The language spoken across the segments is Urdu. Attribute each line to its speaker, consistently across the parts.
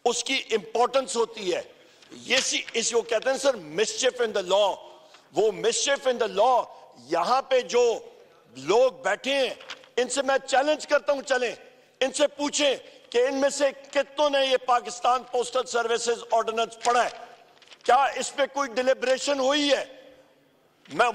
Speaker 1: اس کی امپورٹنس ہوتی ہے. اس کو کہتے ہیں سر مسچف ان دا لا. وہ مسچف ان دا لا یہاں پہ جو لوگ بیٹھے ہیں ان سے میں چیلنج کرتا ہوں, چلیں ان سے پوچھیں کہ ان میں سے کتنوں نے یہ پاکستان پوسٹل سروسز آرڈیننس پڑھا ہے؟ کیا اس پہ کوئی ڈیلیبریشن ہوئی ہے؟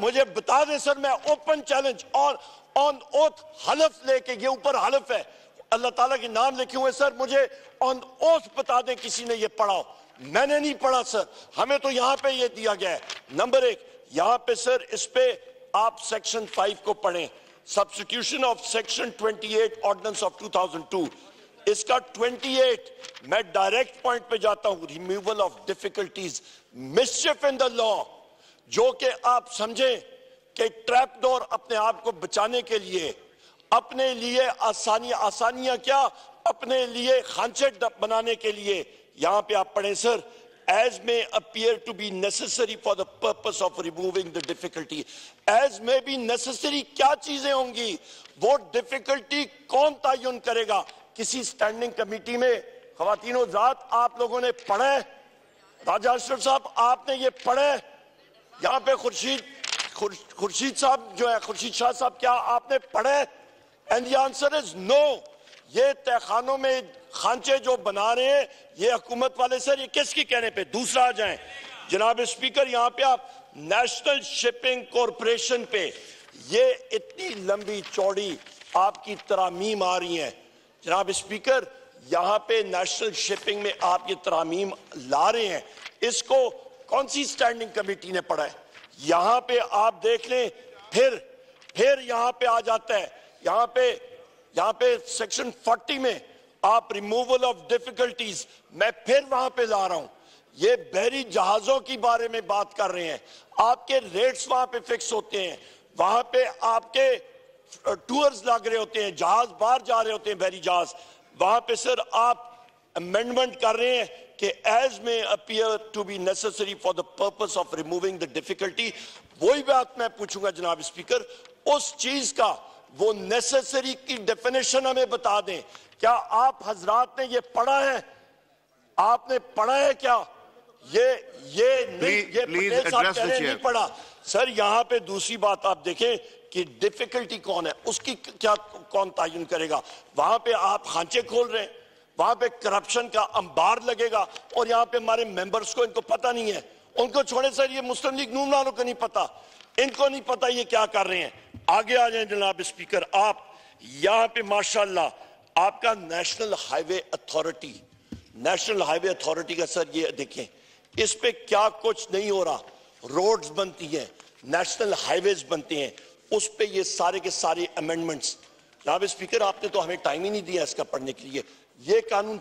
Speaker 1: مجھے بتا دیں سر, میں اوپن چیلنج اور آن اوتھ حلف لے کے, یہ اوپر حلف ہے, اللہ تعالیٰ کے نام لکھے ہوئے, سر مجھے آن اوتھ بتا دیں کسی نے یہ پڑھا ہو. میں نے نہیں پڑھا سر, ہمیں تو یہاں پہ یہ دیا گیا ہے. نمبر 1 یہاں پہ سر اس پہ آپ سیکشن 5 کو پڑھیں, substitution of section 28 ordinance of 2002. اس کا 28 میں ڈائریکٹ پوائنٹ پہ جاتا ہوں, ریموول آف ڈیفیکلٹیز, مسچف ان دا لا, جو کہ آپ سمجھیں کہ ٹریپ ڈور اپنے آپ کو بچانے کے لیے, اپنے لیے آسانیاں کیا, اپنے لیے خانچے بنانے کے لیے. یہاں پہ آپ پڑھیں سر, as may appear to be necessary for the purpose of removing the difficulty. as may be necessary کیا چیزیں ہوں گی, وہ ڈیفیکلٹی کون تعین کرے گا؟ کسی سٹینڈنگ کمیٹی میں خواتین و ذات آپ لوگوں نے پڑھا ہے؟ راجہ اشرف صاحب آپ نے یہ پڑھا ہے؟ یہاں پہ خورشید صاحب جو ہے, خورشید شاہ صاحب, کیا آپ نے پڑھا ہے؟ and the answer is no. یہ تہ خانوں میں خانچے جو بنا رہے ہیں یہ حکومت والے سر, یہ کس کی کہنے پہ؟ دوسرا آ جائیں جناب اسپیکر, یہاں پہ آپ نیشنل شپنگ کارپوریشن پہ یہ اتنی لمبی چوڑی آپ کی ترامیم آ رہی ہیں. جناب اسپیکر یہاں پہ نیشنل شپنگ میں آپ یہ ترامیم لا رہے ہیں, اس کو کون سی سٹینڈنگ کمیٹی نے پڑھا ہے؟ یہاں پہ آپ دیکھ لیں, پھر یہاں پہ آ جاتا ہے, یہاں پہ سیکشن 40 میں آپ ریموول آف ڈیفیکلٹیز, میں پھر وہاں پہ لا رہا ہوں, یہ بحری جہازوں کی بارے میں بات کر رہے ہیں. آپ کے ریٹس وہاں پہ فکس ہوتے ہیں, وہاں پہ آپ کے ٹورز لگ رہے ہوتے ہیں, جہاز باہر جا رہے ہوتے ہیں, بحری جہاز. وہاں پہ سر آپ امینڈمنٹ کر رہے ہیں کہ as may appear to be necessary for the purpose of removing the difficulty. وہی بات میں پوچھوں گا جناب اسپیکر, اس چیز کا وہ نیسیسری کی ڈیفینیشن ہمیں بتا دیں. کیا آپ حضرات نے یہ پڑھا ہے؟ آپ نے پڑھا ہے کیا؟ یہ پٹیل صاحب کہہ رہے ہیں نہیں پڑھا. سر یہاں پہ دوسری بات آپ دیکھیں کہ ڈیفیکلٹی کون ہے, اس کی کیا کون تعین کرے گا؟ وہاں پہ آپ خانچے کھول رہے ہیں, وہاں پہ کرپشن کا انبار لگے گا, اور یہاں پہ ہمارے ممبرز کو ان کو پتہ نہیں ہے. ان کو چھوڑے سر, یہ مسلم لیگ نون والوں کو نہیں پتا, ان کو نہیں پتا یہ کیا کر رہے ہیں. آگے آ جائیں جناب اسپیکر, آپ یہاں پہ ماشاءاللہ آپ کا نیشنل ہائی وے اتھارٹی کا سر یہ دیکھیں, اس پہ کیا کچھ نہیں ہو رہا. روڈز بنتی ہیں, نیشنل ہائی ویز بنتے ہیں, اس پہ یہ سارے کے سارے امینڈمنٹس. جناب اسپیکر آپ نے تو ہمیں ٹائم ہی نہیں دیا اس کا پڑھنے کے لیے. یہ قانون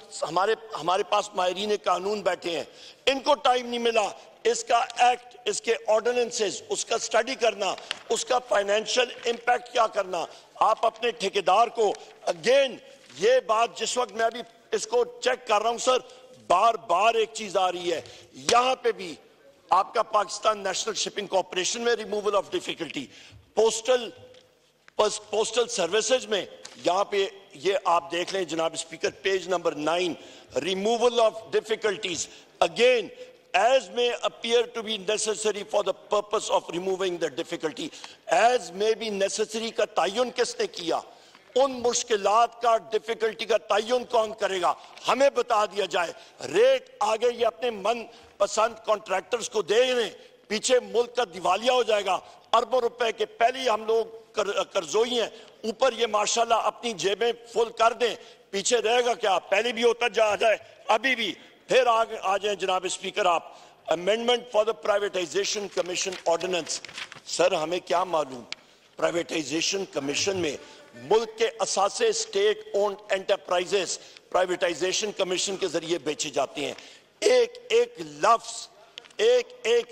Speaker 1: ہمارے پاس ماہرین قانون بیٹھے ہیں, ان کو ٹائم نہیں ملا اس کا ایکٹ, اس کے آرڈیننسز, اس کا سٹڈی کرنا, اس کا فائنینشل امپیکٹ کیا کرنا. آپ اپنے ٹھیکیدار کو اگین یہ بات, جس وقت میں ابھی اس کو چیک کر رہا ہوں سر, بار بار ایک چیز آ رہی ہے, یہاں پہ بھی آپ کا پاکستان نیشنل شپنگ کارپوریشن میں removal of difficulty, postal services میں یہاں پہ یہ آپ دیکھ لیں جناب speaker, page number 9, removal of difficulties. Again as may appear to be necessary for the purpose of removing the difficulty. as may be necessary کا تعین کس نے کیا؟ ان مشکلات کا, ڈیفیکلٹی کا تعین کون کرے گا؟ ہمیں بتا دیا جائے. ریٹ آگے یہ اپنے من پسند کانٹریکٹرز کو دے رہے ہیں, پیچھے ملک کا دیوالیہ ہو جائے گا, اربوں روپے کے پہلے ہم لوگ قرضوئی ہیں, اوپر یہ ماشاءاللہ اپنی جیبیں فل کر دیں, پیچھے رہے گا کیا؟ پہلے بھی ہوتا جا جائے, ابھی بھی. پھر آگے آ جائیں جناب اسپیکر آپ, amendment for the privatization commission ordinance. Sir ہمیں کیا معلوم, پرائیویٹائزیشن کمیشن میں ملک کے اثاثے state owned enterprises privatization commission کے ذریعے بیچے جاتے ہیں. ایک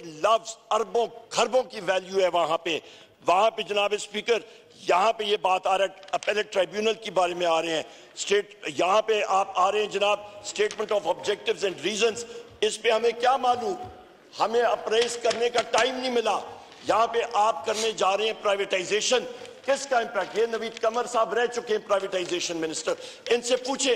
Speaker 1: لفظ اربوں خربوں کی ویلیو ہے وہاں پہ جناب اسپیکر. یہاں پہ یہ بات آ رہا ہے, اپیلیٹ ٹرائیبیونل کی بارے میں آ رہے ہیں, یہاں پہ آپ آ رہے ہیں جناب statement of objectives and reasons. اس پہ ہمیں کیا معلوم, ہمیں اپریز کرنے کا ٹائم نہیں ملا. یہاں پہ آپ کرنے جا رہے ہیں پرائیویٹائزیشن, کس کا امپیکٹ؟ یہ نوید قمر صاحب رہ چکے ہیں پرائیویٹائزیشن منسٹر, ان سے پوچھیں